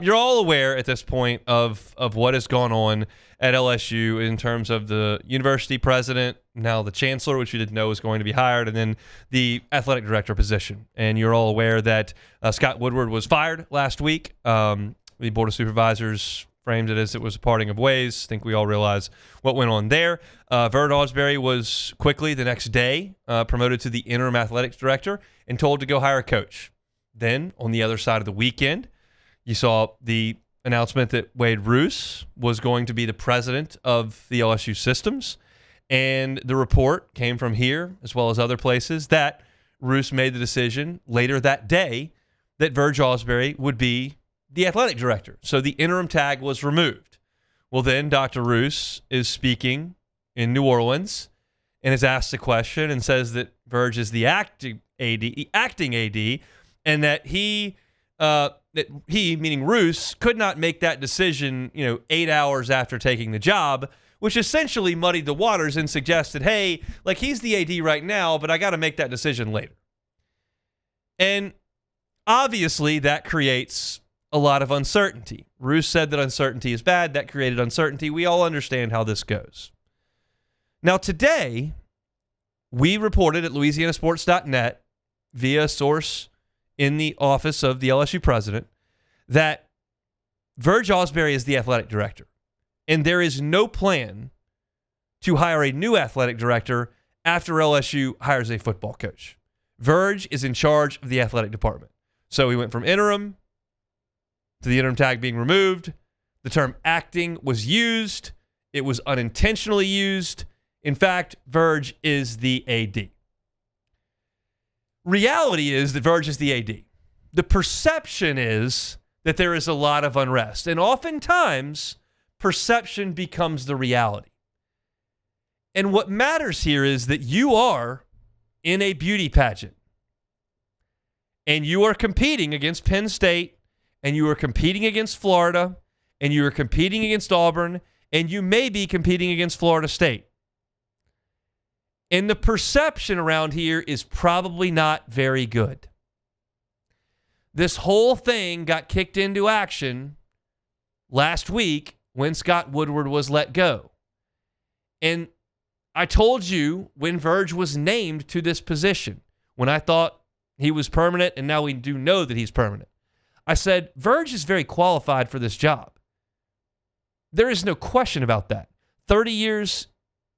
You're all aware at this point of what has gone on at LSU in terms of the university president, now the chancellor, which you didn't know was going to be hired, and then the athletic director position. And you're all aware that Scott Woodward was fired last week. The Board of Supervisors framed it as it was a parting of ways. I think we all realize what went on there. Verge Ausberry was quickly the next day promoted to the interim athletics director and told to go hire a coach. Then, on the other side of the weekend, you saw the announcement that Wade Roos was going to be the president of the LSU systems. And the report came from here, as well as other places, that Roos made the decision later that day that Verge Ausberry would be the athletic director. So the interim tag was removed. Well, then Dr. Roos is speaking in New Orleans and is asked a question and says that Verge is the acting AD, and that he, meaning Roos, could not make that decision, 8 hours after taking the job, which essentially muddied the waters and suggested, hey, like, he's the AD right now, but I got to make that decision later. And obviously that creates a lot of uncertainty. Roos said that uncertainty is bad. That created uncertainty. We all understand how this goes. Now, today, we reported at LouisianaSports.net via a source in the office of the LSU president that Verge Ausberry is the athletic director, and there is no plan to hire a new athletic director after LSU hires a football coach. Verge is in charge of the athletic department. So we went from interim to the interim tag being removed. The term acting was used. It was unintentionally used. In fact, Verge is the AD. Reality is that Verge is the AD. The perception is that there is a lot of unrest. And oftentimes, perception becomes the reality. And what matters here is that you are in a beauty pageant. And you are competing against Penn State, and you are competing against Florida, and you are competing against Auburn, and you may be competing against Florida State. And the perception around here is probably not very good. This whole thing got kicked into action last week when Scott Woodward was let go. And I told you when Verge was named to this position, when I thought he was permanent, and now we do know that he's permanent, I said, Verge is very qualified for this job. There is no question about that. 30 years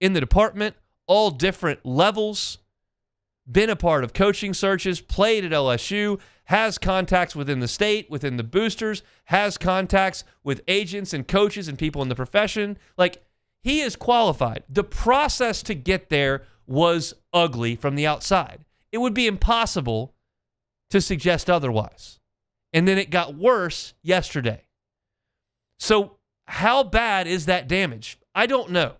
in the department, all different levels, been a part of coaching searches, played at LSU, has contacts within the state, within the boosters, has contacts with agents and coaches and people in the profession. Like, he is qualified. The process to get there was ugly from the outside. It would be impossible to suggest otherwise. And then it got worse yesterday. So how bad is that damage? I don't know.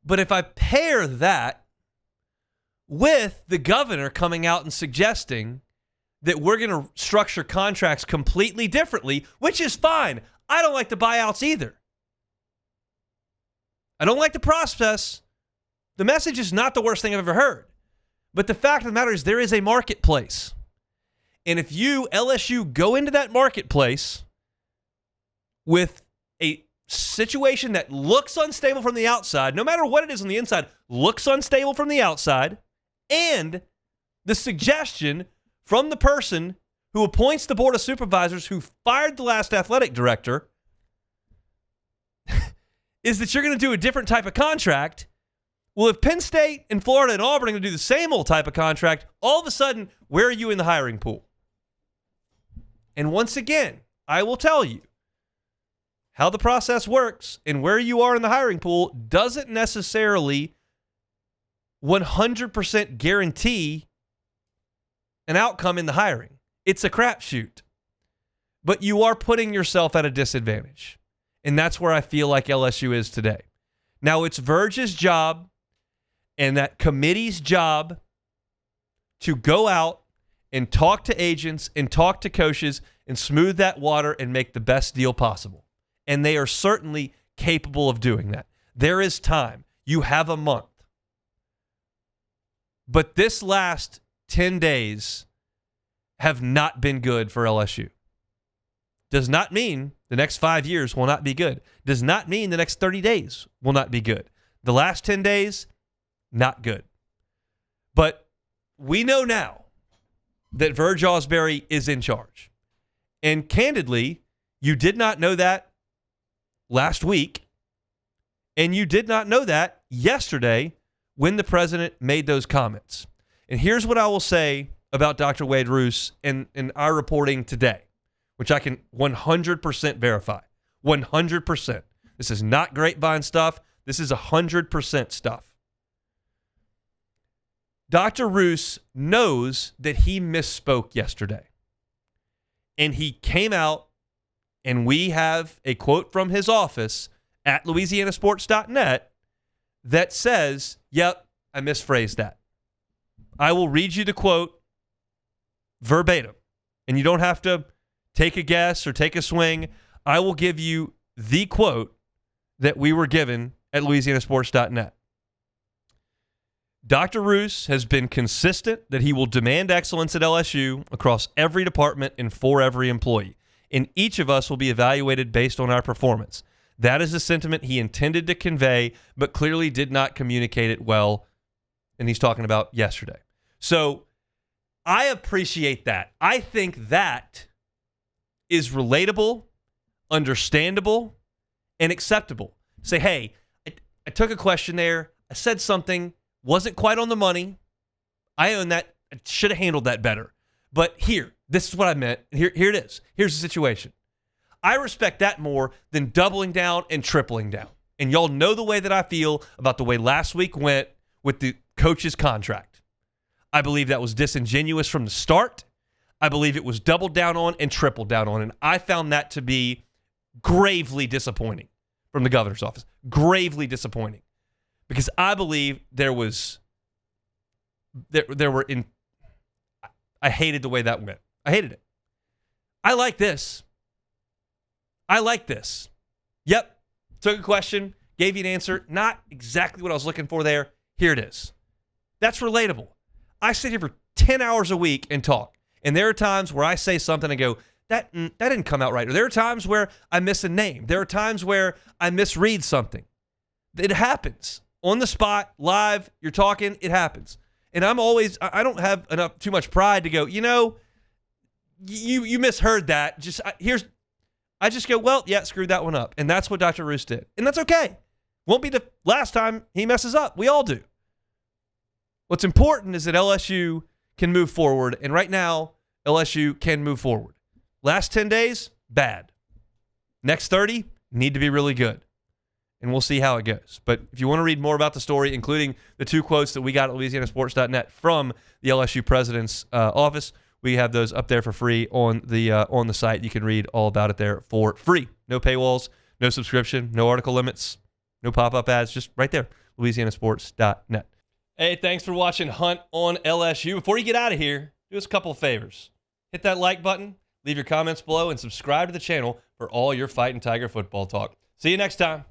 But if I pair that with the governor coming out and suggesting that we're going to structure contracts completely differently, which is fine. I don't like the buyouts either. I don't like the process. The message is not the worst thing I've ever heard. But the fact of the matter is there is a marketplace. And if you, LSU, go into that marketplace with a situation that looks unstable from the outside, no matter what it is on the inside, looks unstable from the outside, and the suggestion from the person who appoints the Board of Supervisors who fired the last athletic director is that you're going to do a different type of contract. Well, if Penn State and Florida and Auburn are going to do the same old type of contract, all of a sudden, where are you in the hiring pool? And once again, I will tell you, how the process works and where you are in the hiring pool doesn't necessarily 100% guarantee an outcome in the hiring. It's a crapshoot. But you are putting yourself at a disadvantage. And that's where I feel like LSU is today. Now, it's Verge's job and that committee's job to go out and talk to agents and talk to coaches and smooth that water and make the best deal possible. And they are certainly capable of doing that. There is time. You have a month. But this last 10 days have not been good for LSU. does not mean the next 5 years will not be good. Does not mean the next 30 days will not be good. The last 10 days, not good. But we know now that Verge Ausberry is in charge. And candidly, you did not know that last week, and you did not know that yesterday when the president made those comments. And here's what I will say about Dr. Wade Roos and our reporting today, which I can 100% verify. 100%. This is not grapevine stuff. This is 100% stuff. Dr. Roos knows that he misspoke yesterday. And he came out, and we have a quote from his office at louisianasports.net that says, yep, I misphrased that. I will read you the quote verbatim, and you don't have to take a guess or take a swing. I will give you the quote that we were given at louisianasports.net. Dr. Roos has been consistent that he will demand excellence at LSU across every department and for every employee, and each of us will be evaluated based on our performance. That is the sentiment he intended to convey, but clearly did not communicate it well, and he's talking about yesterday. So I appreciate that. I think that is relatable, understandable, and acceptable. Say, hey, I took a question there. I said something, wasn't quite on the money. I own that. I should have handled that better. But here, this is what I meant. Here it is. Here's the situation. I respect that more than doubling down and tripling down. And y'all know the way that I feel about the way last week went with the coach's contract. I believe that was disingenuous from the start. I believe it was doubled down on and tripled down on. And I found that to be gravely disappointing from the governor's office. Gravely disappointing. Because I believe I hated the way that went. I hated it. I like this. Yep. Took a question, gave you an answer. Not exactly what I was looking for there. Here it is. That's relatable. I sit here for 10 hours a week and talk. And there are times where I say something and go, that didn't come out right. Or there are times where I miss a name. There are times where I misread something. It happens. On the spot, live, you're talking, it happens. And I don't have too much pride to go, you misheard that. I just go, well, yeah, screwed that one up. And that's what Dr. Roos did. And that's okay. Won't be the last time he messes up. We all do. What's important is that LSU can move forward. And right now, LSU can move forward. Last 10 days, bad. Next 30, need to be really good. And we'll see how it goes. But if you want to read more about the story, including the two quotes that we got at louisianasports.net from the LSU president's office, we have those up there for free on the site. You can read all about it there for free. No paywalls, no subscription, no article limits, no pop-up ads, just right there, louisianasports.net. Hey, thanks for watching Hunt on LSU. Before you get out of here, do us a couple of favors. Hit that like button, leave your comments below, and subscribe to the channel for all your Fighting Tiger football talk. See you next time.